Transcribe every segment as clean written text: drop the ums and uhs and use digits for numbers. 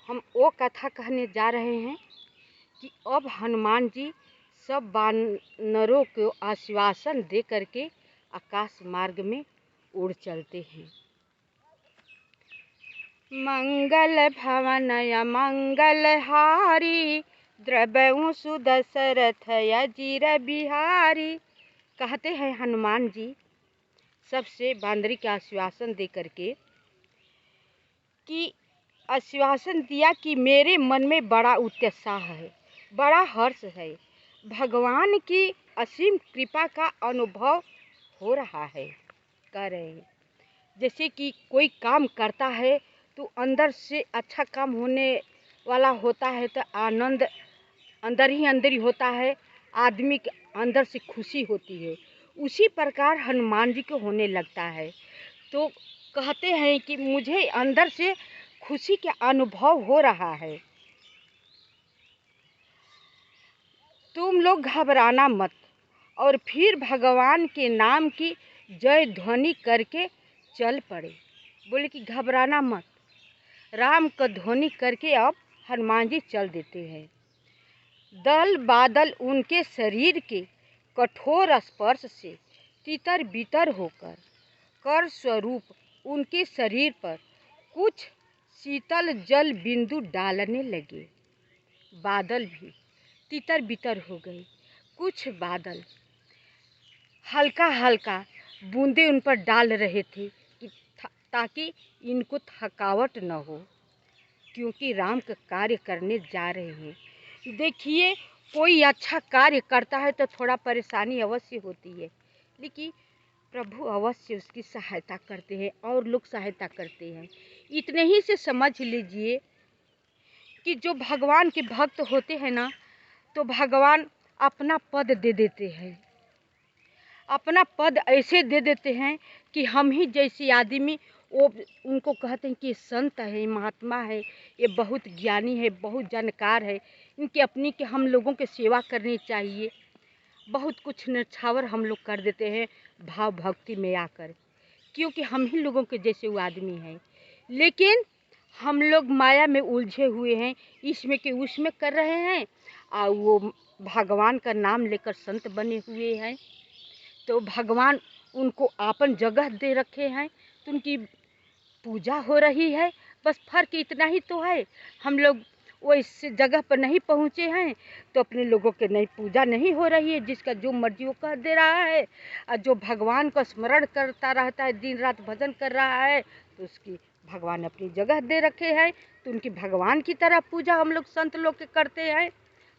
हम वो कथा कहने जा रहे हैं कि अब हनुमान जी सब वानरों को आश्वासन दे करके आकाश मार्ग में उड़ चलते हैं। मंगल भवन मंगल हारी, द्रवहु सुदशरथ अजीर बिहारी। कहते हैं हनुमान जी सबसे बांदरी का आश्वासन दे करके कि आश्वासन दिया कि मेरे मन में बड़ा उत्साह है, बड़ा हर्ष है, भगवान की असीम कृपा का अनुभव हो रहा है। कह रहे हैं जैसे कि कोई काम करता है तो अंदर से अच्छा काम होने वाला होता है तो आनंद अंदर ही अंदर ही होता है, आदमी के अंदर से खुशी होती है। उसी प्रकार हनुमान जी को होने लगता है। तो कहते हैं कि मुझे अंदर से खुशी का अनुभव हो रहा है। तुम लोग घबराना मत। और फिर भगवान के नाम की जय ध्वनि करके चल पड़े। बोले कि घबराना मत। राम का ध्वनि करके अब हनुमान जी चल देते हैं। दल बादल उनके शरीर के कठोर स्पर्श से तितर बितर होकर कर स्वरूप उनके शरीर पर कुछ शीतल जल बिंदु डालने लगे। बादल भी तितर बितर हो गए। कुछ बादल हल्का हल्का बूंदे उन पर डाल रहे थे कि ताकि इनको थकावट न हो, क्योंकि राम का कार्य करने जा रहे हैं। देखिए कोई अच्छा कार्य करता है तो थोड़ा परेशानी अवश्य होती है, लेकिन प्रभु अवश्य उसकी सहायता करते हैं और लोग सहायता करते हैं। इतने ही से समझ लीजिए कि जो भगवान के भक्त होते हैं ना, तो भगवान अपना पद दे देते हैं। अपना पद ऐसे दे देते हैं कि हम ही जैसे आदमी वो उनको कहते हैं कि ये संत है, महात्मा है, ये बहुत ज्ञानी है, बहुत जानकार है, इनकी अपनी के हम लोगों की सेवा करनी चाहिए। बहुत कुछ न्यौछावर हम लोग कर देते हैं भाव भक्ति में आकर, क्योंकि हम ही लोगों के जैसे वो आदमी हैं। लेकिन हम लोग माया में उलझे हुए हैं, इसमें के उसमें कर रहे हैं, और वो भगवान का नाम लेकर संत बने हुए हैं। तो भगवान उनको आपन जगह दे रखे हैं, तो उनकी पूजा हो रही है। बस फर्क इतना ही तो है, हम लोग वो इस जगह पर नहीं पहुँचे हैं तो अपने लोगों के नहीं पूजा नहीं हो रही है। जिसका जो मर्जी वो कर दे रहा है, और जो भगवान का स्मरण करता रहता है, दिन रात भजन कर रहा है, तो उसकी भगवान अपनी जगह दे रखे हैं। तो उनकी भगवान की तरह पूजा हम लोग संत लोग के करते हैं।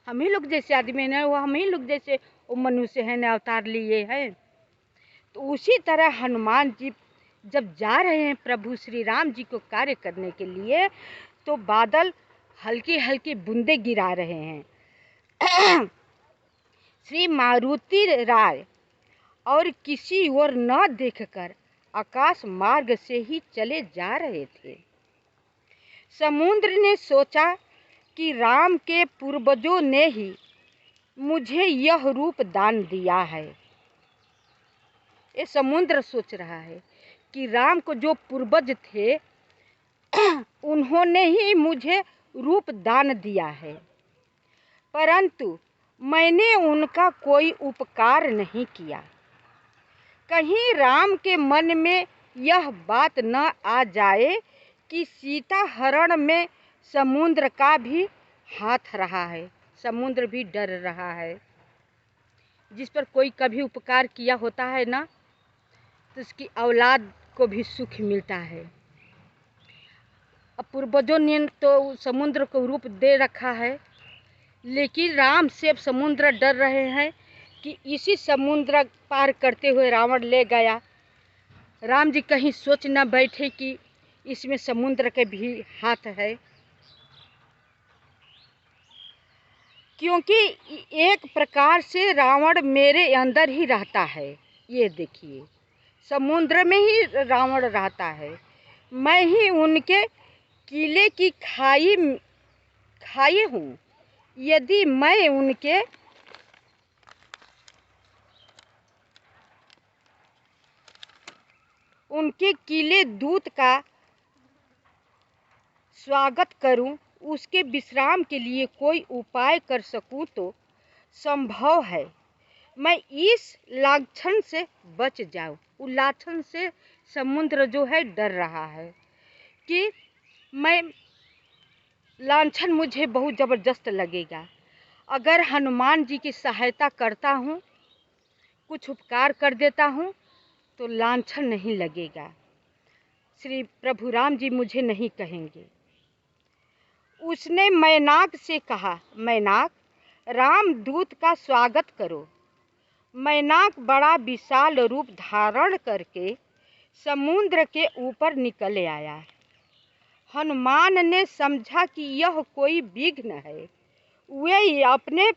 हम ही लोग जैसे आदमी हैं, वो हम ही लोग जैसे वो मनुष्य हैं, अवतार लिए हैं। तो उसी तरह हनुमान जी जब जा रहे हैं प्रभु श्री राम जी को कार्य करने के लिए, तो बादल हल्की हल्की बूंदे गिरा रहे हैं। श्री मारुति राय और किसी ओर न देखकर आकाश मार्ग से ही चले जा रहे थे। समुद्र ने सोचा कि राम के पूर्वजों ने ही मुझे यह रूप दान दिया है। ये समुद्र सोच रहा है कि राम को जो पूर्वज थे उन्होंने ही मुझे रूप दान दिया है, परंतु मैंने उनका कोई उपकार नहीं किया। कहीं राम के मन में यह बात न आ जाए कि सीता हरण में समुद्र का भी हाथ रहा है, समुद्र भी डर रहा है। जिस पर कोई कभी उपकार किया होता है ना, तो उसकी औलाद को भी सुख मिलता है। अब पूर्वजों ने तो समुद्र को रूप दे रखा है, लेकिन राम से अब समुद्र डर रहे हैं कि इसी समुद्र पार करते हुए रावण ले गया। राम जी कहीं सोच न बैठे कि इसमें समुद्र के भी हाथ है, क्योंकि एक प्रकार से रावण मेरे अंदर ही रहता है। ये देखिए समुद्र में ही रावण रहता है, मैं ही उनके किले की खाई हूँ। यदि मैं उनके किले दूत का स्वागत करूं, उसके विश्राम के लिए कोई उपाय कर सकूं तो संभव है मैं इस लाछन से बच जाऊं। उस लाछन से समुद्र जो है डर रहा है कि मैं लांछन मुझे बहुत ज़बरदस्त लगेगा। अगर हनुमान जी की सहायता करता हूँ, कुछ उपकार कर देता हूँ तो लांछन नहीं लगेगा, श्री प्रभु राम जी मुझे नहीं कहेंगे। उसने मैनाक से कहा, मैनाक रामदूत का स्वागत करो। मैनाक बड़ा विशाल रूप धारण करके समुद्र के ऊपर निकल आया। हनुमान ने समझा कि यह कोई विघ्न है। वे अपने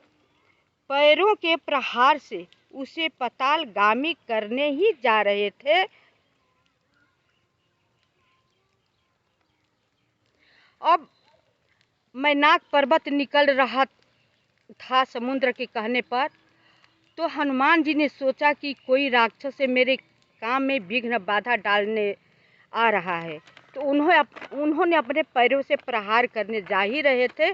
पैरों के प्रहार से उसे पातालगामी करने ही जा रहे थे। अब मैनाक पर्वत निकल रहा था समुद्र के कहने पर, तो हनुमान जी ने सोचा कि कोई राक्षस से मेरे काम में विघ्न बाधा डालने आ रहा है, तो उन्होंने अपने पैरों से प्रहार करने जा ही रहे थे,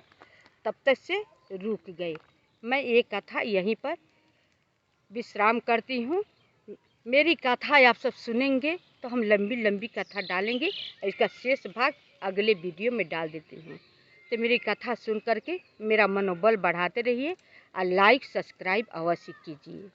तब तक से रुक गए। मैं ये कथा यहीं पर विश्राम करती हूँ। मेरी कथा आप सब सुनेंगे तो हम लंबी लंबी कथा डालेंगे, इसका शेष भाग अगले वीडियो में डाल देती हूँ। तो मेरी कथा सुन करके मेरा मनोबल बढ़ाते रहिए और लाइक सब्सक्राइब अवश्य कीजिए।